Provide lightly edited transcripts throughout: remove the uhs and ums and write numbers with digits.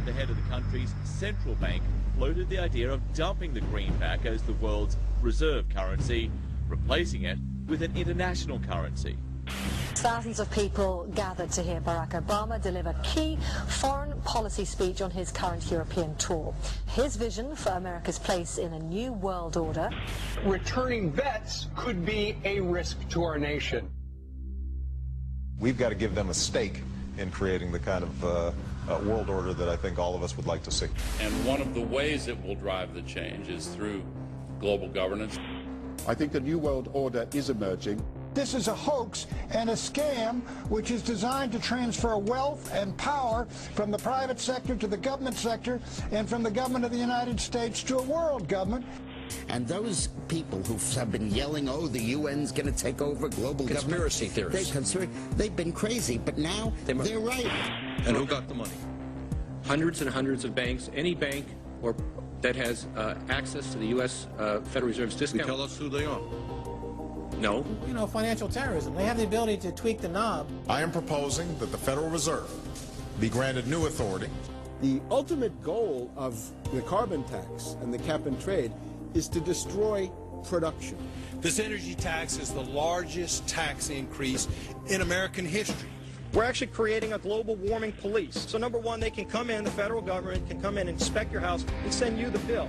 the head of the country's central bank floated the idea of dumping the greenback as the world's reserve currency, replacing it with an international currency. Thousands of people gathered to hear Barack Obama deliver key foreign policy speech on his current European tour. His vision for America's place in a new world order. Returning vets could be a risk to our nation. We've got to give them a stake in creating the kind of world order that I think all of us would like to see. And one of the ways it will drive the change is through global governance. I think the new world order is emerging. This is a hoax and a scam which is designed to transfer wealth and power from the private sector to the government sector and from the government of the United States to a world government. And those people who have been yelling, oh, the UN's going to take over global conspiracy theorists. They've been crazy, but now they're right. And who got the money? Hundreds and hundreds of banks. Any bank that has access to the U.S. Federal Reserve's discount. Tell us who they are. No. You know, financial terrorism. They have the ability to tweak the knob. I am proposing that the Federal Reserve be granted new authority. The ultimate goal of the carbon tax and the cap and trade is to destroy production. This energy tax is the largest tax increase in American history. We're actually creating a global warming police. So number one, they can come in, the federal government can come in and inspect your house and send you the bill.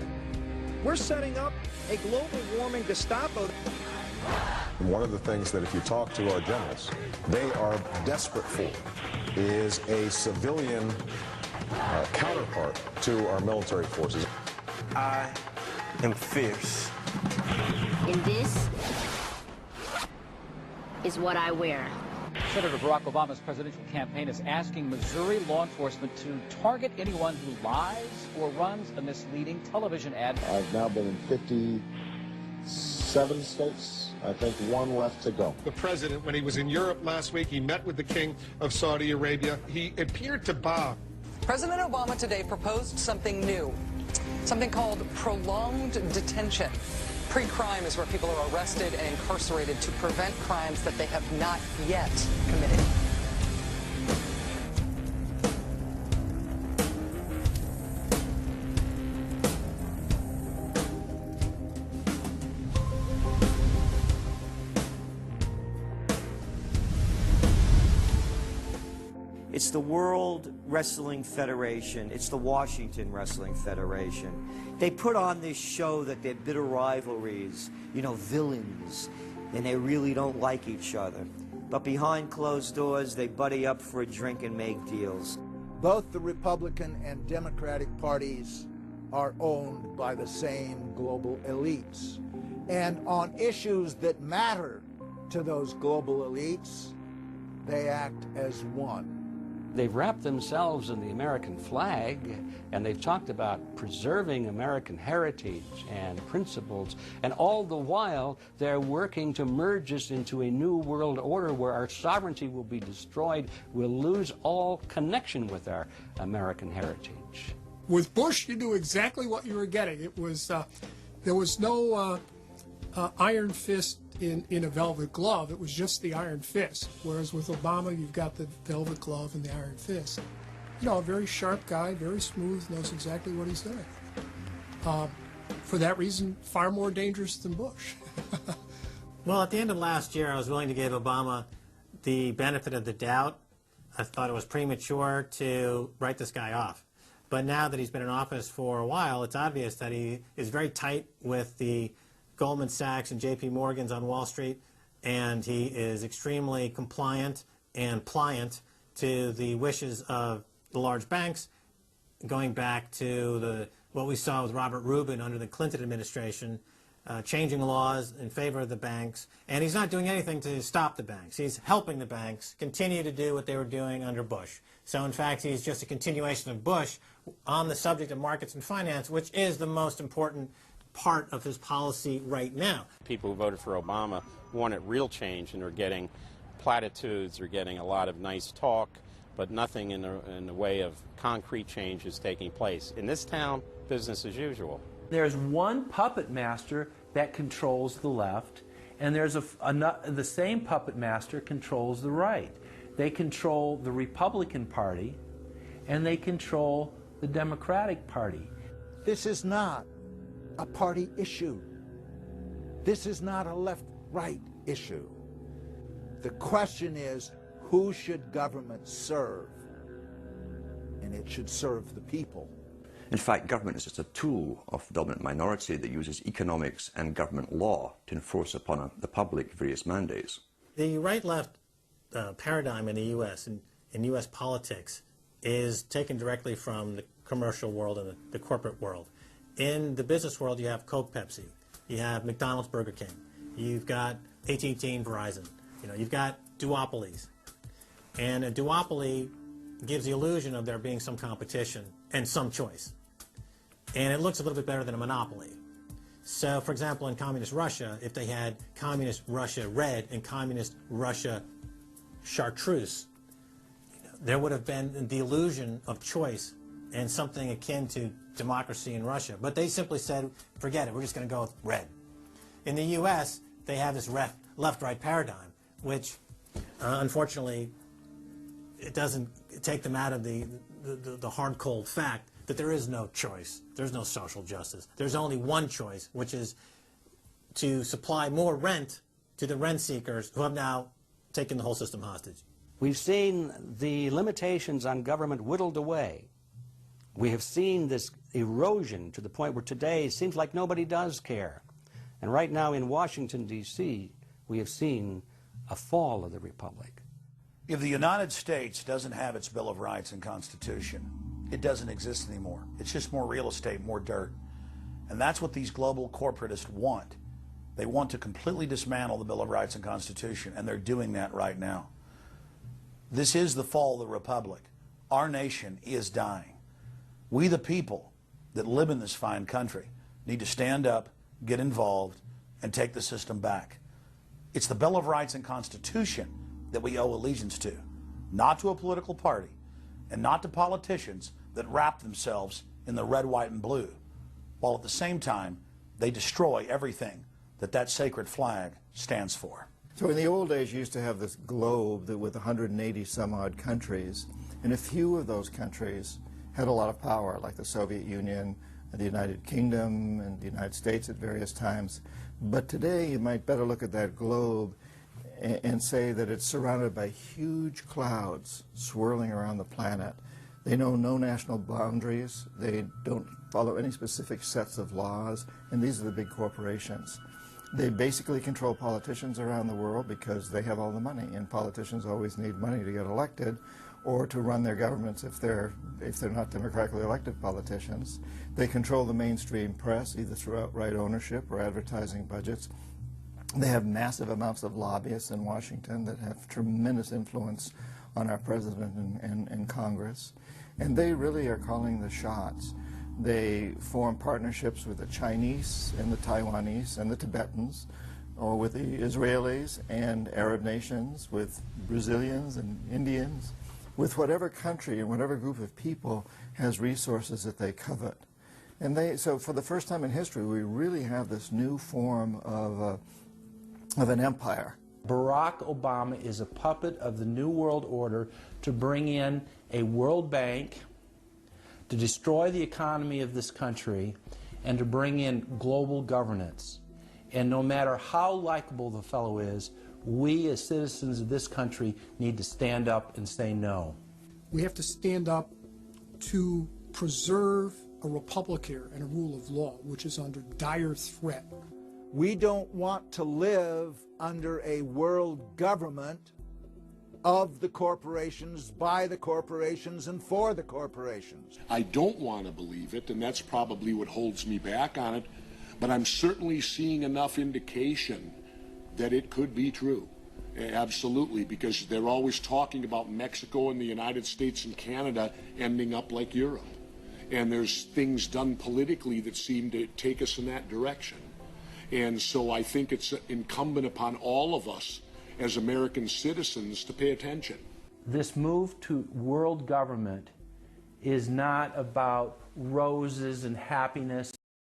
We're setting up a global warming Gestapo. One of the things that if you talk to our generals, they are desperate for is a civilian counterpart to our military forces. I am fierce. And this is what I wear. Senator Barack Obama's presidential campaign is asking Missouri law enforcement to target anyone who lies or runs a misleading television ad. I've now been in 57 states. I think one left to go. The president, when he was in Europe last week, he met with the king of Saudi Arabia. He appeared to bow. President Obama today proposed something new, something called prolonged detention. Pre-crime is where people are arrested and incarcerated to prevent crimes that they have not yet committed. It's the World Wrestling Federation. It's the Washington Wrestling Federation. They put on this show that they're bitter rivalries, you know, villains, and they really don't like each other. But behind closed doors, they buddy up for a drink and make deals. Both the Republican and Democratic parties are owned by the same global elites. And on issues that matter to those global elites, they act as one. They've wrapped themselves in the American flag, and they've talked about preserving American heritage and principles, and all the while they're working to merge us into a new world order where our sovereignty will be destroyed. We'll lose all connection with our American heritage. With Bush, you knew exactly what you were getting. It was there was no iron fist in a velvet glove. It was just the iron fist. Whereas with Obama, you've got the velvet glove and the iron fist. You know, a very sharp guy, very smooth, knows exactly what he's doing. For that reason, far more dangerous than Bush. Well, at the end of last year, I was willing to give Obama the benefit of the doubt. I thought it was premature to write this guy off. But now that he's been in office for a while, it's obvious that he is very tight with the Goldman Sachs and J.P. Morgan's on Wall Street, and he is extremely compliant and pliant to the wishes of the large banks, going back to what we saw with Robert Rubin under the Clinton administration, changing laws in favor of the banks, and he's not doing anything to stop the banks. He's helping the banks continue to do what they were doing under Bush. So, in fact, he's just a continuation of Bush on the subject of markets and finance, which is the most important part of his policy right now. People who voted for Obama wanted real change, and are getting platitudes, are getting a lot of nice talk, but nothing in the way of concrete change is taking place. In this town, business as usual. There's one puppet master that controls the left, and there's the same puppet master controls the right. They control the Republican Party, and they control the Democratic Party. This is not a party issue. This is not a left-right issue. The question is, who should government serve? And it should serve the people. In fact, government is just a tool of the dominant minority that uses economics and government law to enforce upon the public various mandates. The right-left paradigm in the U.S. and in U.S. politics is taken directly from the commercial world and the corporate world. In the business world, you have Coke, Pepsi. You have McDonald's, Burger King. You've got AT&T and Verizon. You've got duopolies. And a duopoly gives the illusion of there being some competition and some choice. And it looks a little bit better than a monopoly. So, for example, in Communist Russia, if they had Communist Russia Red and Communist Russia Chartreuse, there would have been the illusion of choice and something akin to democracy in Russia. But they simply said, forget it, we're just going to go with red. In the U.S., they have this left-right paradigm, which, unfortunately, it doesn't take them out of the hard, cold fact that there is no choice. There's no social justice. There's only one choice, which is to supply more rent to the rent seekers who have now taken the whole system hostage. We've seen the limitations on government whittled away. We have seen this erosion to the point where today it seems like nobody does care. And right now in Washington, D.C., we have seen a fall of the republic. If the United States doesn't have its Bill of Rights and Constitution, it doesn't exist anymore. It's just more real estate, more dirt. And that's what these global corporatists want. They want to completely dismantle the Bill of Rights and Constitution, and they're doing that right now. This is the fall of the republic. Our nation is dying. We, the people that live in this fine country, need to stand up, get involved, and take the system back. It's the Bill of Rights and Constitution that we owe allegiance to, not to a political party, and not to politicians that wrap themselves in the red, white, and blue, while at the same time they destroy everything that that sacred flag stands for. So in the old days, you used to have this globe that with 180 some odd countries, and a few of those countries had a lot of power, like the Soviet Union, the United Kingdom, and the United States at various times. But today, you might better look at that globe and say that it's surrounded by huge clouds swirling around the planet. They know no national boundaries. They don't follow any specific sets of laws, and these are the big corporations. They basically control politicians around the world because they have all the money, and politicians always need money to get elected or to run their governments if they're not democratically elected politicians. They control the mainstream press, either through outright ownership or advertising budgets. They have massive amounts of lobbyists in Washington that have tremendous influence on our president and Congress. And they really are calling the shots. They form partnerships with the Chinese and the Taiwanese and the Tibetans, or with the Israelis and Arab nations, with Brazilians and Indians, with whatever country and whatever group of people has resources that they covet. And so for the first time in history, we really have this new form of an empire. Barack Obama is a puppet of the New World Order to bring in a World Bank, to destroy the economy of this country, and to bring in global governance. And no matter how likable the fellow is, we as citizens of this country need to stand up and say no. We have to stand up to preserve a republic here and a rule of law, which is under dire threat. We don't want to live under a world government of the corporations, by the corporations, and for the corporations. I don't want to believe it, and that's probably what holds me back on it, but I'm certainly seeing enough indication that it could be true. Absolutely, because they're always talking about Mexico and the United States and Canada ending up like Europe. And there's things done politically that seem to take us in that direction. And so I think it's incumbent upon all of us as American citizens to pay attention. This move to world government is not about roses and happiness.